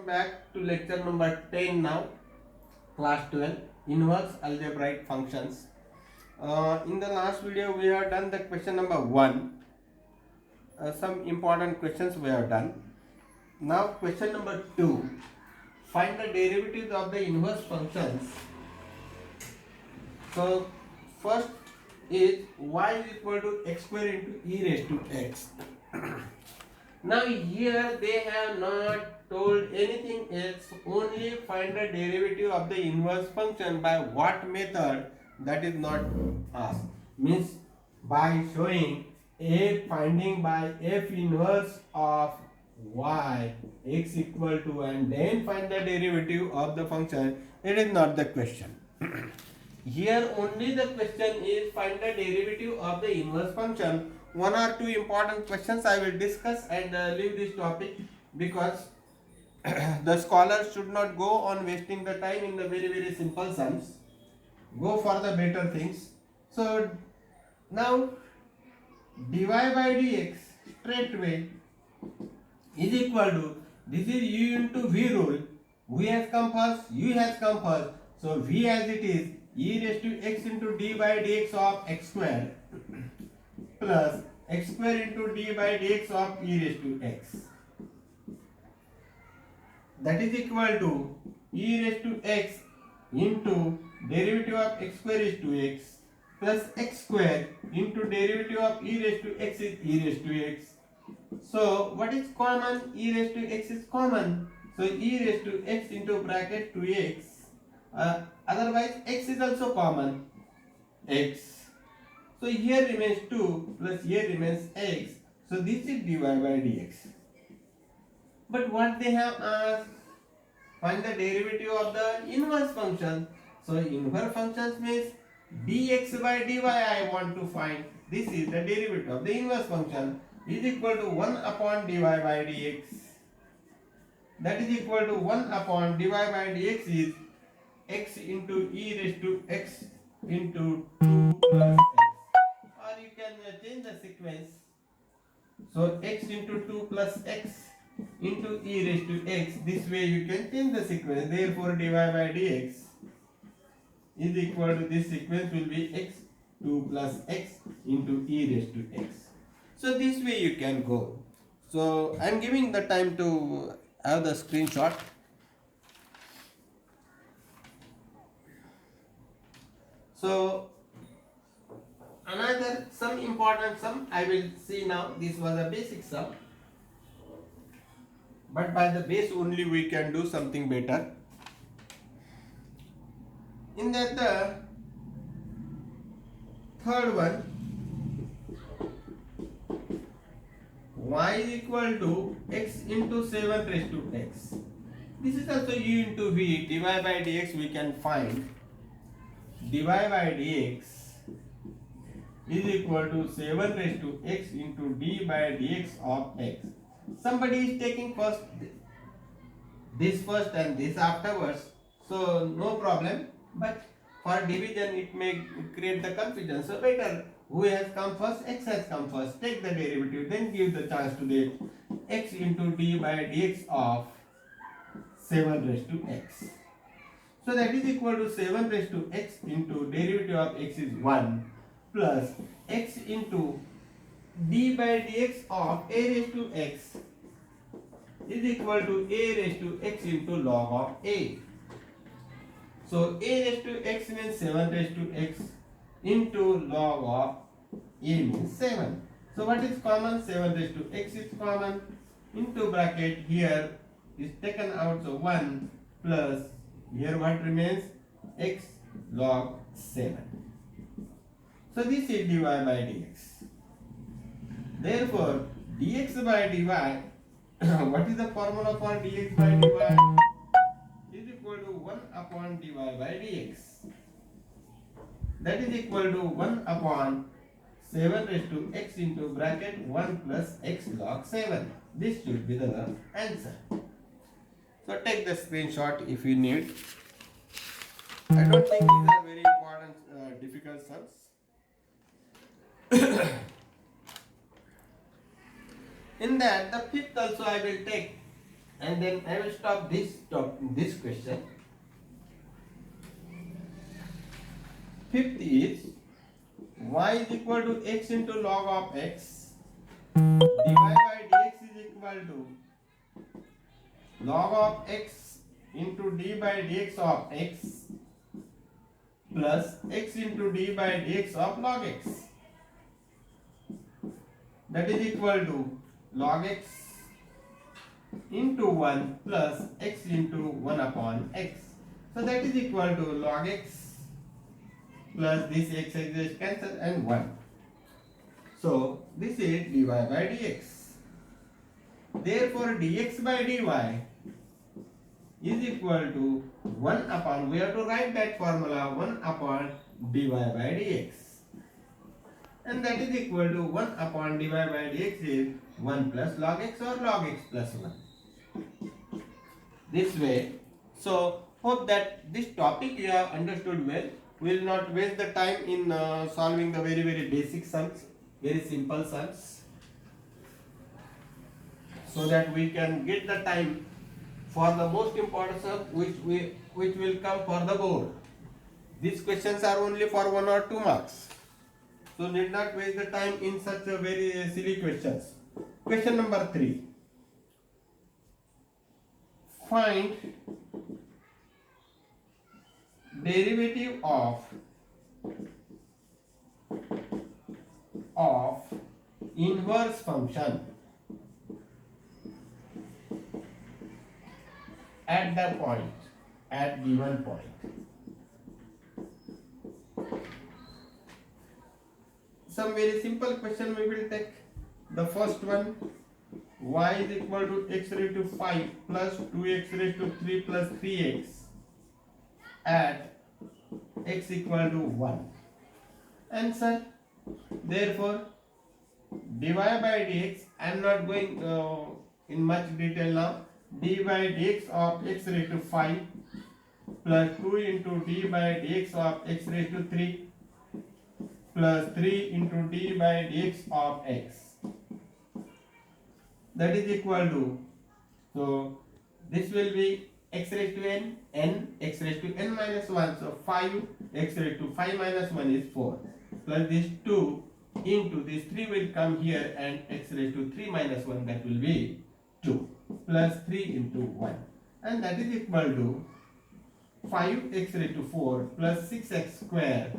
back to lecture number 10 now, class 12, inverse algebraic functions. In the last video we have done the question number 1. Some important questions we have done. Now question number 2. Find the derivatives of the inverse functions. So first is y is equal to x square into e raised to x. Now here they have not told anything else, only find the derivative of the inverse function. By what method, that is not asked. Means by showing a finding by f inverse of y x equal to, and then find the derivative of the function. It is not the question. Here only the question is find the derivative of the inverse function. One or two important questions I will discuss and leave this topic, because the scholars should not go on wasting the time in the very simple sums. Go for the better things. So now dy by dx straightway is equal to, this is u into v rule. V has come first, u has come first. So v as it is e raised to x into d by dx of x square plus x square into d by dx of e raised to x. That is equal to e raised to x into derivative of x square is 2x plus x square into derivative of e raised to x is e raised to x. So what is common? E raised to x is common. So e raised to x into bracket 2x. Otherwise x is also common. X. So here remains 2 plus here remains x. So this is dy by dx. But what they have asked, find the derivative of the inverse function. So inverse functions means dx by dy I want to find. This is the derivative of the inverse function, is equal to 1 upon dy by dx. That is equal to 1 upon dy by dx is x into e raised to x into 2 plus x. Or you can change the sequence. So x into 2 plus x into e raised to x. This way you can change the sequence. Therefore dy by dx is equal to, this sequence will be x 2 plus x into e raised to x. So this way you can go. So I am giving the time to have the screenshot. So another some important sum I will see now. This was a basic sum, but by the base only we can do something better. In that the third one, y is equal to x into 7 raised to x. This is also u into v. Dy by dx we can find. Dy by dx is equal to 7 raised to x into d by dx of x. Somebody is taking first this first and this afterwards, so no problem. But for division it may create the confusion. So better who has come first, x has come first. Take the derivative, then give the chance to the x into d by dx of 7 raised to x. So that is equal to 7 raised to x into derivative of x is 1 plus x into d by dx of a raised to x is equal to a raised to x into log of a. So a raised to x means 7 raised to x into log of a means 7. So what is common? 7 raised to x is common, into bracket here is taken out, so 1 plus here what remains? X log 7. So this is dy by dx. Therefore dx by dy, what is the formula for dx by dy? Is equal to 1 upon dy by dx. That is equal to 1 upon 7 raised to x into bracket 1 plus x log 7. This should be the answer. So take the screenshot if you need. I don't think these are very important, difficult sums. In that, the fifth also I will take. and then I will stop this question. Fifth is y is equal to x into log of x. Dy by dx is equal to log of x into d by dx of x plus x into d by dx of log x. That is equal to log x into 1 plus x into 1 upon x. So that is equal to log x plus this x is cancelled and 1. So this is dy by dx. Therefore dx by dy is equal to 1 upon, we have to write that formula, 1 upon dy by dx. And that is equal to 1 upon dy by dx is 1 plus log x or log x plus 1. This way. So hope that this topic you have understood well. We will not waste the time in solving the very basic sums, very simple sums, so that we can get the time for the most important sum which will come for the board. These questions are only for 1 or 2 marks. So need not waste the time in such a very silly questions. Question number 3. Find derivative of inverse function at given point. Some very simple question we will take. The first one, y is equal to x raised to 5 plus 2x raised to 3 plus 3x at x equal to 1. Answer. Therefore dy by dx, I am not going in much detail now. D by dx of x raised to 5 plus 2 into d by dx of x raised to 3 plus 3 into d by dx of x. That is equal to, so this will be x raised to n, x raised to n minus 1. So 5, x raised to 5 minus 1 is 4. Plus this 2 into this 3 will come here and x raised to 3 minus 1, that will be 2. Plus 3 into 1. And that is equal to 5x raised to 4 plus 6x square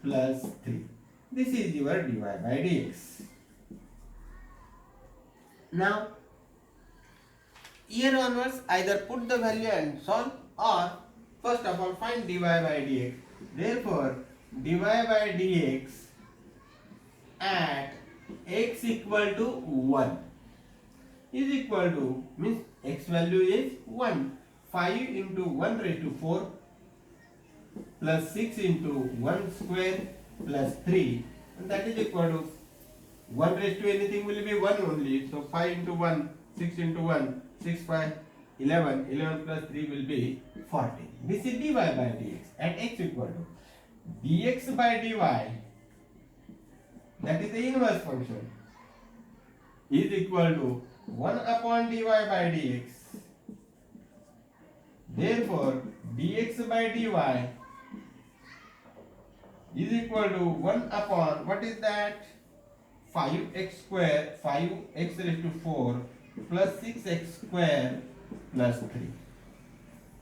plus 3. This is your dy by dx. Now, here onwards, either put the value and solve, or first of all find dy by dx. Therefore, dy by dx at x equal to 1 is equal to, means x value is 1. 5 into 1 raised to 4 plus 6 into 1 square plus 3, and that is equal to 1 raised to anything will be 1 only. So 5 into 1, 6 into 1, 6, 5, 11. 11 plus 3 will be 14. This is dy by dx at x equal to dx by dy, that is the inverse function, is equal to 1 upon dy by dx. Therefore, dx by dy is equal to 1 upon, what is that? 5x square, 5x raised to 4 plus 6x square plus 3.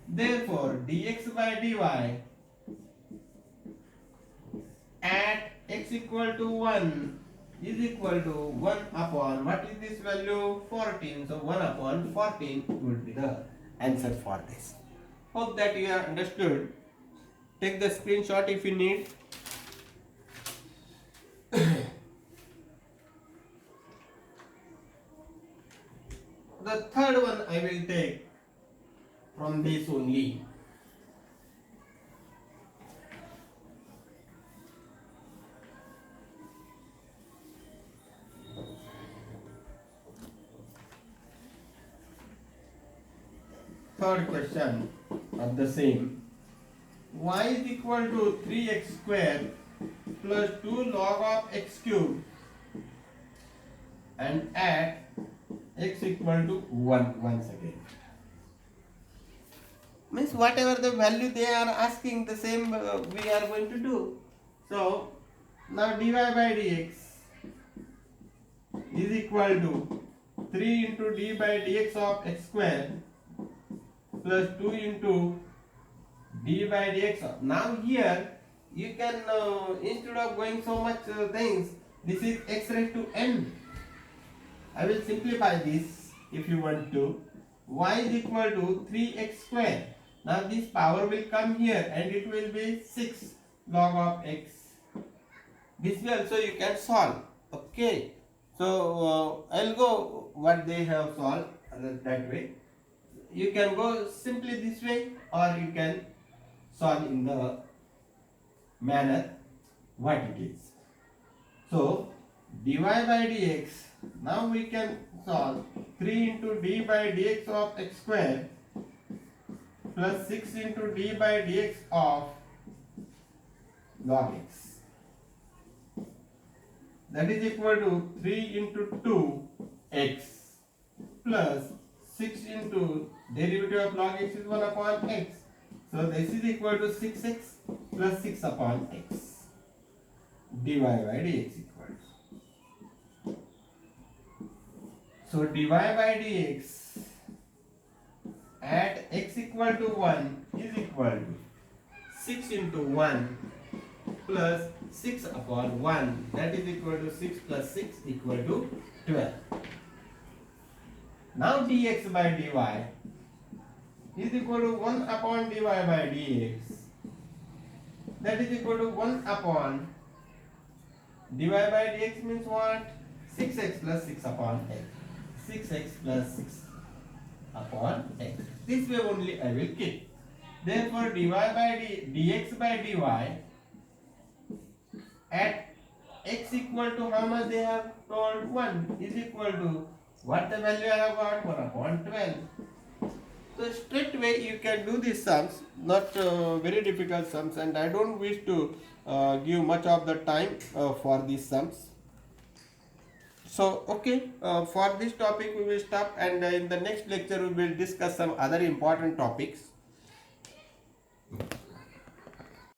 Therefore, dx by dy at x equal to 1 is equal to 1 upon, what is this value? 14. So 1 upon 14 would be the answer for this. Hope that you have understood. Take the screenshot if you need. The third one I will take from this only. Third question of the same. Y is equal to 3x square plus 2 log of x cube and at x equal to 1 once again. Means whatever the value they are asking, the same we are going to do. So now dy by dx is equal to 3 into d by dx of x square plus 2 into d by dx of. Now here you can instead of going so much things, this is x raised to n. I will simplify this if you want to. Y is equal to 3x square. Now this power will come here and it will be 6 log of x. This way also you can solve. Okay. So I'll go what they have solved that way. You can go simply this way or you can solve in the manner what it is. So dy by dx, now we can solve 3 into d by dx of x square plus 6 into d by dx of log x. That is equal to 3 into 2x plus 6 into derivative of log x is 1 upon x. So this is equal to 6x plus 6 upon x. Dy by dx equal to. So dy by dx at x equal to 1 is equal to 6 into 1 plus 6 upon 1, that is equal to 6 plus 6 equal to 12. Now dx by dy is equal to 1 upon dy by dx, that is equal to 1 upon dy by dx means what? 6x plus 6 upon x. 6x plus 6 upon x. This way only I will keep. Therefore dy by dx by dy at x equal to how much they have told 1 is equal to what the value I have got? 1 upon 12. So straight away you can do these sums, not very difficult sums, and I don't wish to give much of the time for these sums. So okay, for this topic we will stop, and in the next lecture we will discuss some other important topics.